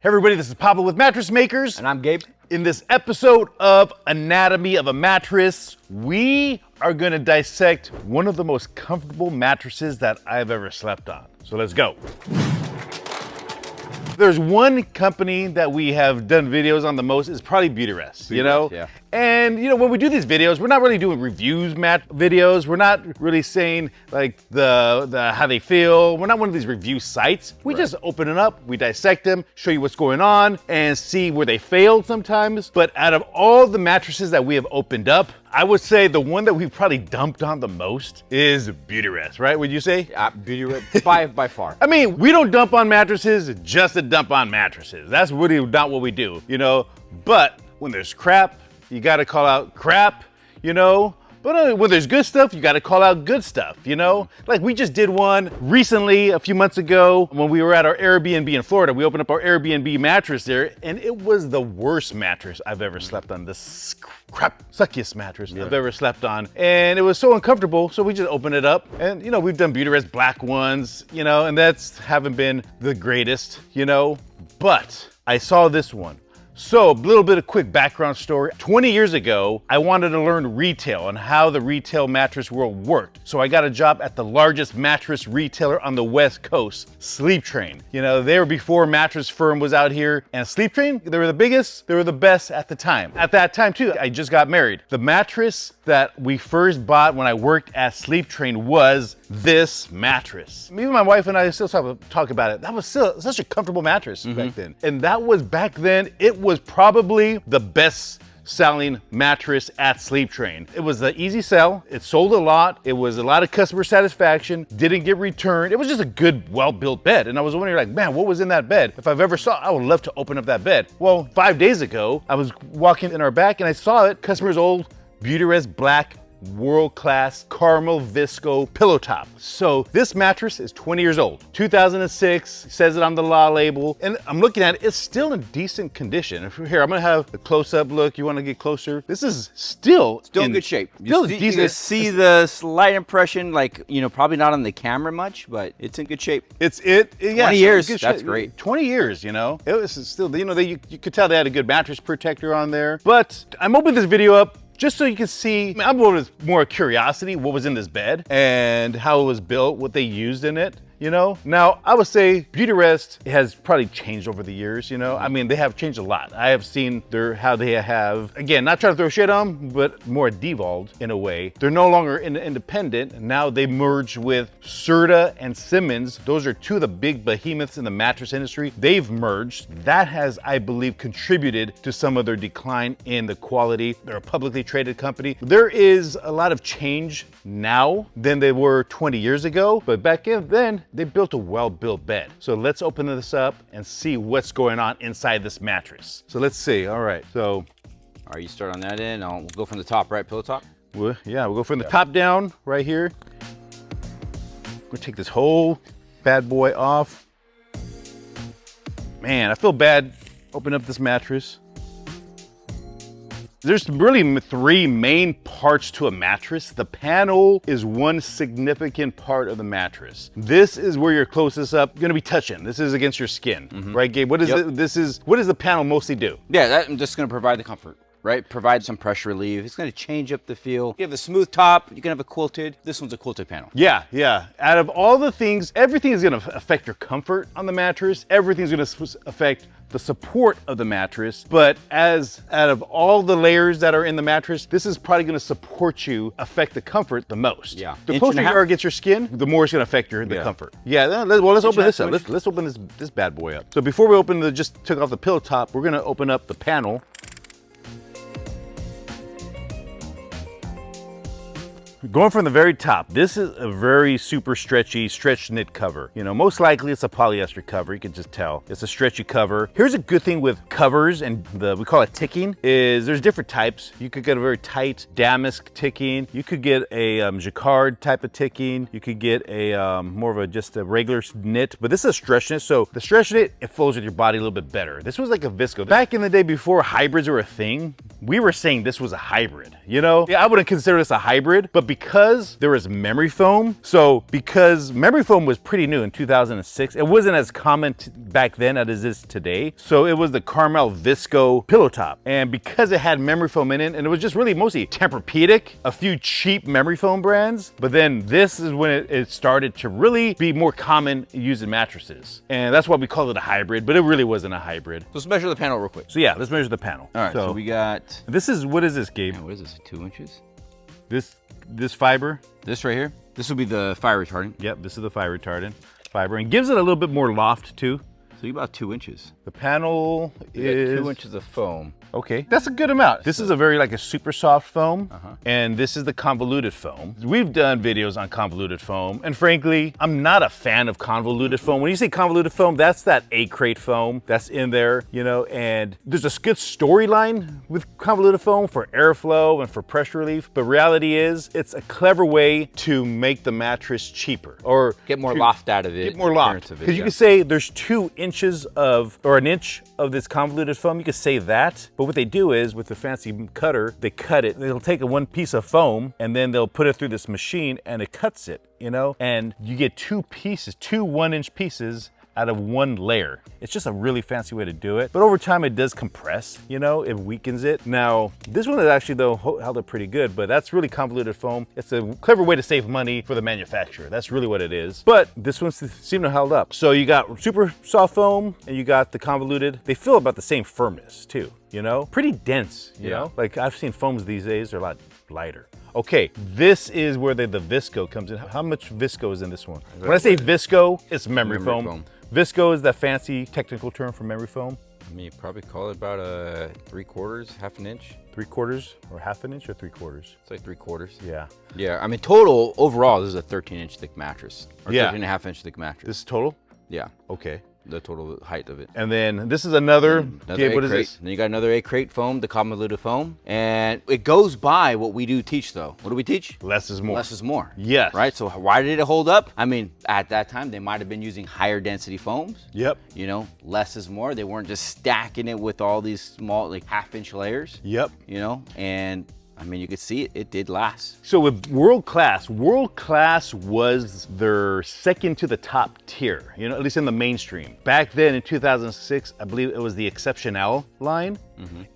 Hey everybody, this is Papa with Mattress Makers. And I'm Gabe. In this episode of Anatomy of a Mattress, we are gonna dissect one of the most comfortable mattresses that I've ever slept on. So let's go. There's one company that we have done videos on the most, is probably BeautyRest, you know? Yeah. And you know, when we do these videos, we're not really doing reviews videos. We're not really saying like the how they feel. We're not one of these review sites. We just open it up, we dissect them, show you what's going on, and see where they failed sometimes. But out of all the mattresses that we have opened up, I would say the one that we've probably dumped on the most is BeautyRest, right? Would you say? BeautyRest by far. I mean, we don't dump on mattresses just to dump on mattresses. That's really not what we do, you know? But when there's crap, you gotta call out crap, you know? But when there's good stuff, you gotta call out good stuff, you know? Like we just did one recently, a few months ago, when we were at our Airbnb in Florida. We opened up our Airbnb mattress there, and it was the worst mattress I've ever slept on. The suckiest mattress I've ever slept on. And it was so uncomfortable, so we just opened it up. And you know, we've done BeautyRest black ones, you know, and that's haven't been the greatest, you know? But I saw this one. So a little bit of quick background story. 20 years ago, I wanted to learn retail and how the retail mattress world worked. So I got a job at the largest mattress retailer on the West Coast, Sleep Train. You know, they were before Mattress Firm was out here, and Sleep Train, they were the biggest, they were the best at the time. At that time too, I just got married. The mattress that we first bought when I worked at Sleep Train was this mattress. Even my wife and I still talk about it. That was still such a comfortable mattress back then. And that was back then, it was probably the best selling mattress at Sleep Train. It was the easy sell. It sold a lot. It was a lot of customer satisfaction. Didn't get returned. It was just a good, well-built bed. And I was wondering, like, man, what was in that bed? If I've ever saw, I would love to open up that bed. Well, 5 days ago, I was walking in our back and I saw it. Customer's old BeautyRest black World Class Carmel Visco Pillowtop. So this mattress is 20 years old. 2006, says it on the law label. And I'm looking at it, it's still in decent condition. Here, I'm gonna have a close-up look. You wanna get closer? This is still in good shape. Still you decent. see the slight impression, like, you know, probably not on the camera much, but it's in good shape. Yeah, 20 years, that's great. 20 years, you know? It was still, you know, you could tell they had a good mattress protector on there. But I'm opening this video up just so you can see, I'm going with more curiosity, what was in this bed and how it was built, what they used in it, you know? Now, I would say BeautyRest has probably changed over the years, you know? I mean, they have changed a lot. I have seen how they have, again, not trying to throw shit on them, but more devolved in a way. They're no longer independent. Now they merge with Serta and Simmons. Those are two of the big behemoths in the mattress industry. They've merged. That has, I believe, contributed to some of their decline in the quality. They're a publicly traded company. There is a lot of change now than they were 20 years ago, but back then, they built a well-built bed. So let's open this up and see what's going on inside this mattress. So let's see, all right, so. All right, you start on that end, we'll go from the top, right, pillow top? We'll go from the top down right here. We'll take this whole bad boy off. Man, I feel bad opening up this mattress. There's really three main parts to a mattress. The panel is one significant part of the mattress. This is where your closest up gonna be touching. This is against your skin, right, Gabe? What is it? What does the panel mostly do? Yeah, I'm just gonna provide the comfort, right? Provide some pressure relief. It's gonna change up the feel. You have the smooth top, you can have a quilted. This one's a quilted panel. Yeah. Out of all the things, everything is gonna affect your comfort on the mattress. Everything's gonna affect the support of the mattress, but out of all the layers that are in the mattress, this is probably gonna support you, affect the comfort the most. Yeah. The closer you are against your skin, the more it's gonna affect the comfort. Yeah, well, let's open this up. Let's open this bad boy up. So before we open just took off the pillow top, we're gonna open up the panel. Going from the very top, this is a very super stretchy, stretch knit cover. You know, most likely it's a polyester cover, you can just tell. It's a stretchy cover. Here's a good thing with covers and we call it ticking, is there's different types. You could get a very tight damask ticking. You could get a jacquard type of ticking. You could get a more of just a regular knit, but this is a stretch knit. So the stretch knit, it flows with your body a little bit better. This was like a visco. Back in the day before hybrids were a thing, we were saying this was a hybrid, you know? Yeah, I wouldn't consider this a hybrid, but because there was memory foam, so because memory foam was pretty new in 2006, it wasn't as common back then as it is today. So it was the Carmel Visco pillow top. And because it had memory foam in it, and it was just really mostly Tempur-Pedic, a few cheap memory foam brands, but then this is when it started to really be more common used in mattresses. And that's why we call it a hybrid, but it really wasn't a hybrid. So let's measure the panel real quick. So yeah, let's measure the panel. All right, so we got... This is, what is this, Gabe? Man, what is this, 2 inches? This fiber? This right here? This will be the fire retardant. Yep, this is the fire retardant fiber, and gives it a little bit more loft too. So you about 2 inches. The panel is 2 inches of foam. Okay, that's a good amount. This is a very like a super soft foam, and this is the convoluted foam. We've done videos on convoluted foam, and frankly, I'm not a fan of convoluted foam. When you say convoluted foam, that's that A-crate foam that's in there, you know, and there's a good storyline with convoluted foam for airflow and for pressure relief, but reality is it's a clever way to make the mattress cheaper or get more loft out of it. Get more loft. Because you could say there's 2 inches of, or an inch of this convoluted foam, you could say that. But what they do is, with the fancy cutter, they cut it. They'll take one piece of foam and then they'll put it through this machine and it cuts it, you know? And you get 2 pieces, 2 1-inch pieces out of 1 layer. It's just a really fancy way to do it. But over time it does compress, you know, it weakens it. Now, this one is actually though held up pretty good, but that's really convoluted foam. It's a clever way to save money for the manufacturer. That's really what it is. But this one seemed to have held up. So you got super soft foam and you got the convoluted. They feel about the same firmness too, you know? Pretty dense, you know? Like I've seen foams these days, they're a lot lighter. Okay, this is where the Visco comes in. How much Visco is in this one? When I say Visco, it's memory foam. Visco is the fancy technical term for memory foam. I mean, you probably call it about a 3/4, half an inch. 3/4 or half an inch or 3/4? It's like 3/4. Yeah. Yeah, I mean, total, overall, this is a 13-inch thick mattress. Or 13.5-inch thick mattress. This is total? Yeah. Okay. The total height of it. And then this is another Gabe, what is this? And then you got another A-crate foam, the convoluted foam. And it goes by what we do teach though. What do we teach? Less is more. Less is more. Yes. Right? So why did it hold up? I mean, at that time, they might have been using higher density foams. Yep. You know, less is more. They weren't just stacking it with all these small, like 1/2-inch layers. Yep. You know, and I mean, you could see it did last. So with World Class was their second to the top tier, you know, at least in the mainstream. Back then in 2006, I believe it was the Exceptional line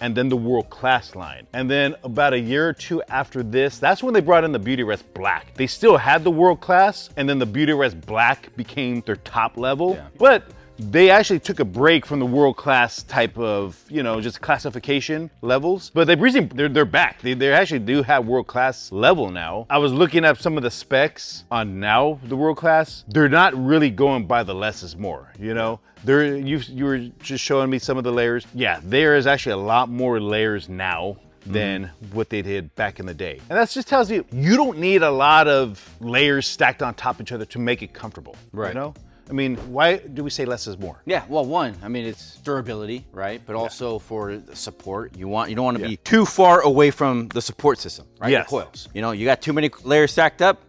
and then the World Class line. And then about a year or 2 after this, that's when they brought in the BeautyRest Black. They still had the World Class and then the BeautyRest Black became their top level. Yeah. But they actually took a break from the world class type of, you know, just classification levels. But they're back. They actually do have world class level now. I was looking at some of the specs on now the world class. They're not really going by the less is more, you know. You were just showing me some of the layers. Yeah, there is actually a lot more layers now than what they did back in the day. And that just tells you, you don't need a lot of layers stacked on top of each other to make it comfortable, right? You know? I mean, why do we say less is more? Yeah, well, one, I mean, it's durability, right? But also for the support, you don't want to be too far away from the support system, right? Yes. The coils. You know, you got too many layers stacked up,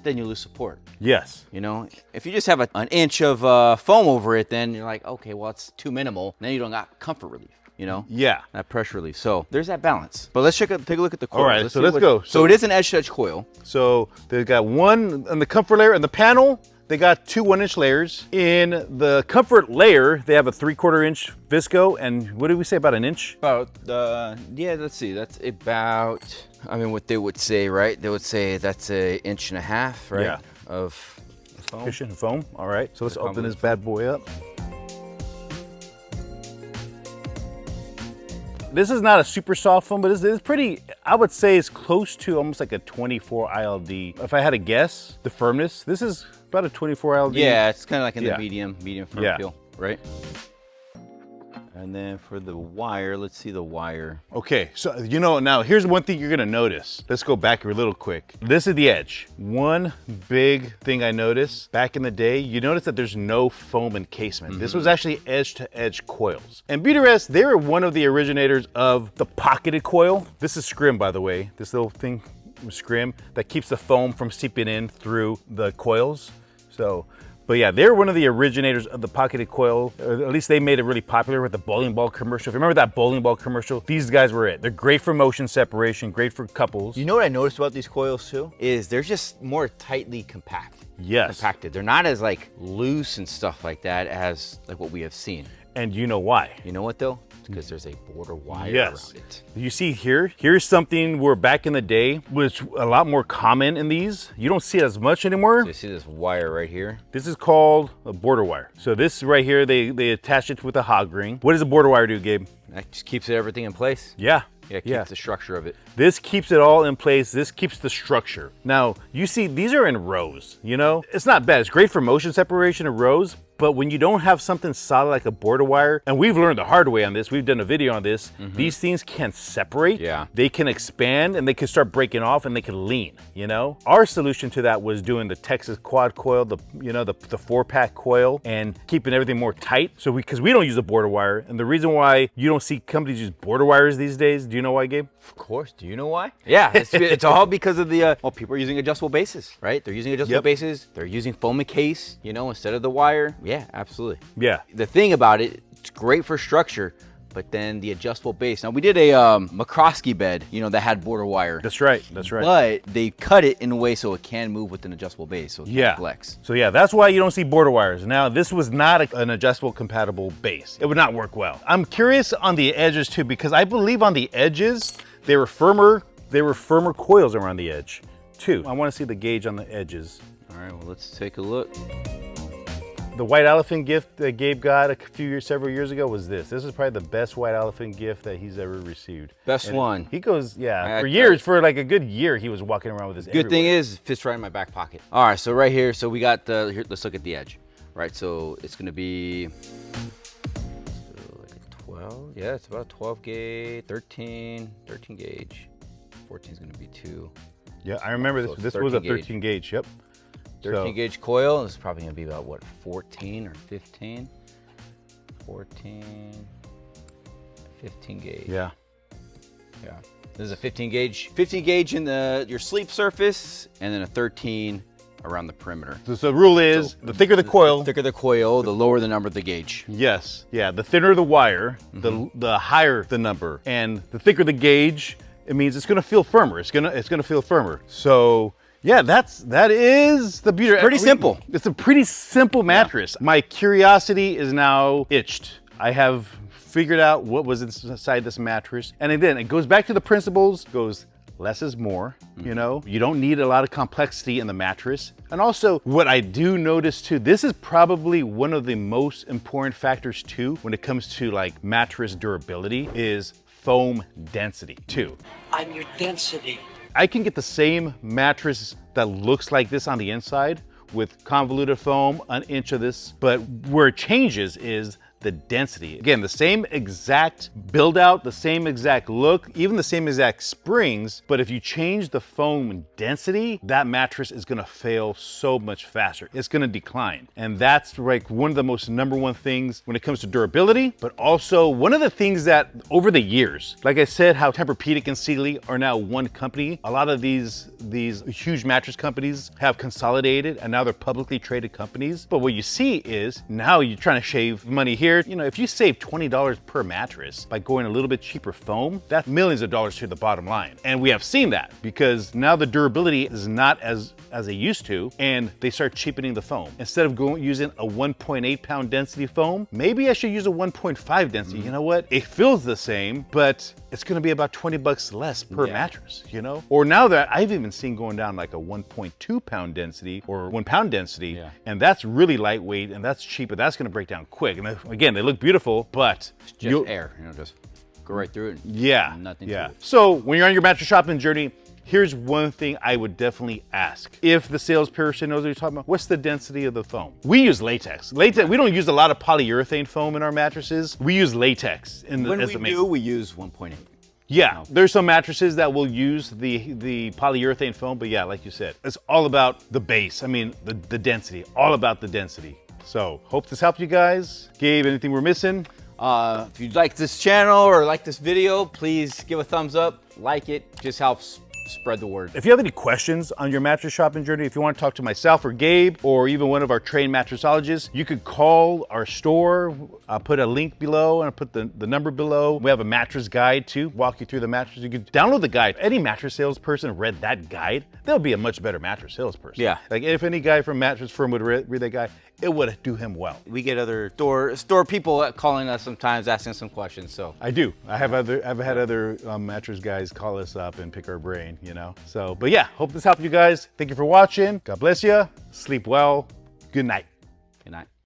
then you lose support. Yes. You know, if you just have an inch of foam over it, then you're like, okay, well, it's too minimal. Then you don't got comfort relief. You know, that pressure relief. So there's that balance. But let's take a look at the coil. All right, so let's go. So it is an edge-to-edge coil. So they've got one on the comfort layer, and the panel, they got 2 1-inch layers. In the comfort layer, they have a 3/4 inch Visco, and what did we say, about an inch? About, yeah, let's see, that's about, I mean, what they would say, right? They would say that's 1.5 inches, right? Yeah. Of foam. Cushion foam, all right. So let's open this bad boy up. This is not a super soft foam, but it's pretty, I would say it's close to almost like a 24 ILD. If I had to guess the firmness, this is about a 24 ILD. Yeah, it's kind of like in the medium firm feel, right? And then for the wire, let's see the wire. Okay, so you know, now here's one thing you're gonna notice. Let's go back a little quick. This is the edge. One big thing I noticed back in the day, you notice that there's no foam encasement. This was actually edge-to-edge coils. And BeautyRest, they were one of the originators of the pocketed coil. This is scrim, by the way. This little thing, scrim, that keeps the foam from seeping in through the coils. So But yeah, they're one of the originators of the pocketed coil, or at least they made it really popular with the bowling ball commercial. If you remember that bowling ball commercial, these guys were it. They're great for motion separation, great for couples. You know what I noticed about these coils too? Is they're just more tightly compact. Yes. Compacted. They're not as like loose and stuff like that as like what we have seen. And you know why? You know what though? Because there's a border wire around it. You see here's something where back in the day was a lot more common in these. You don't see it as much anymore. So you see this wire right here? This is called a border wire. So this right here, they attach it with a hog ring. What does a border wire do, Gabe? That just keeps everything in place. Yeah. Yeah, it keeps the structure of it. This keeps it all in place. This keeps the structure. Now, you see, these are in rows, you know? It's not bad. It's great for motion separation in rows, but when you don't have something solid like a border wire, and we've learned the hard way on this, we've done a video on this, these things can separate, they can expand, and they can start breaking off, and they can lean, you know? Our solution to that was doing the Texas quad coil, the 4-pack coil, and keeping everything more tight. So because we don't use a border wire, and the reason why you don't see companies use border wires these days, do you know why, Gabe? Of course. Do you know why? Yeah, it's all because of the, well, people are using adjustable bases, right? They're using adjustable bases. They're using foam encase, you know, instead of the wire. Yeah, absolutely. Yeah. The thing about it, it's great for structure, but then the adjustable base. Now, we did a McCroskey bed, you know, that had border wire. That's right. That's right. But they cut it in a way so it can move with an adjustable base, so it can flex. So yeah, that's why you don't see border wires. Now, this was not an adjustable compatible base. It would not work well. I'm curious on the edges too, because I believe on the edges, they were firmer coils around the edge too. I want to see the gauge on the edges. All right, well, let's take a look. The white elephant gift that Gabe got several years ago was this. This is probably the best white elephant gift that he's ever received. Best one. He goes, for years, for like a good year, he was walking around with this Good thing is, it fits right in my back pocket. All right, so right here, so we got here, let's look at the edge. Right, so it's gonna be like a 12. Yeah, it's about a 12 gauge, 13 gauge. 14 is gonna be 2. Yeah, I remember this. This was a 13 gauge. Yep. 13 gauge coil. This is probably gonna be about what, 14 or 15? 14, 15 gauge. Yeah. Yeah. This is a 15 gauge. 15 gauge in your sleep surface, and then a 13 around the perimeter. So the rule is, the thicker the coil, the lower the number of the gauge. Yes. Yeah. The thinner the wire, the higher the number, and the thicker the gauge, it means it's gonna feel firmer. It's gonna feel firmer. So. Yeah, that is the beauty. Pretty simple. It's a pretty simple mattress. My curiosity is now itched. I have figured out what was inside this mattress. And then it goes back to the principles, goes less is more, you know? You don't need a lot of complexity in the mattress. And also, what I do notice too, this is probably one of the most important factors too, when it comes to like mattress durability, is foam density too. I'm your density. I can get the same mattress that looks like this on the inside with convoluted foam, an inch of this, but where it changes is the density. Again, the same exact build out, the same exact look, even the same exact springs, but if you change the foam density, that mattress is gonna fail so much faster. It's gonna decline. And that's like one of the most #1 things when it comes to durability, but also one of the things that over the years, like I said, how Tempur-Pedic and Sealy are now one company. A lot of these huge mattress companies have consolidated and now they're publicly traded companies. But what you see is now you're trying to shave money here. You know, if you save $20 per mattress by going a little bit cheaper foam, that's millions of dollars to the bottom line. And we have seen that because now the durability is not as they used to, and they start cheapening the foam. Instead of using a 1.8 pound density foam, maybe I should use a 1.5 density. You know what? It feels the same, but it's gonna be about 20 bucks less per mattress, you know? Or now that I've even seen going down like a 1.2 pound density or 1 pound density, and that's really lightweight and that's cheap, but that's gonna break down quick. And again, they look beautiful, but it's just air, you know, just go right through it. Yeah, nothing to it. So when you're on your mattress shopping journey, here's one thing I would definitely ask. If the salesperson knows what you're talking about, what's the density of the foam? We use latex. We don't use a lot of polyurethane foam in our mattresses. We use latex. When we do, we use 1.8. Yeah, there's some mattresses that will use the polyurethane foam, but yeah, like you said, it's all about the base. I mean, the density, all about the density. So, hope this helped you guys. Gabe, anything we're missing? If you like this channel or like this video, please give a thumbs up, like it. Just helps spread the word. If you have any questions on your mattress shopping journey, if you want to talk to myself or Gabe or even one of our trained mattressologists, you could call our store. I'll put a link below and I'll put the number below. We have a mattress guide too, walk you through the mattress. You can download the guide. If any mattress salesperson read that guide, they'll be a much better mattress salesperson. Yeah. Like if any guy from Mattress Firm would read that guide, it would do him well. We get other store people calling us sometimes, asking some questions, so. I do. I've had other mattress guys call us up and pick our brain, you know? So, but yeah, hope this helped you guys. Thank you for watching. God bless you. Sleep well. Good night. Good night.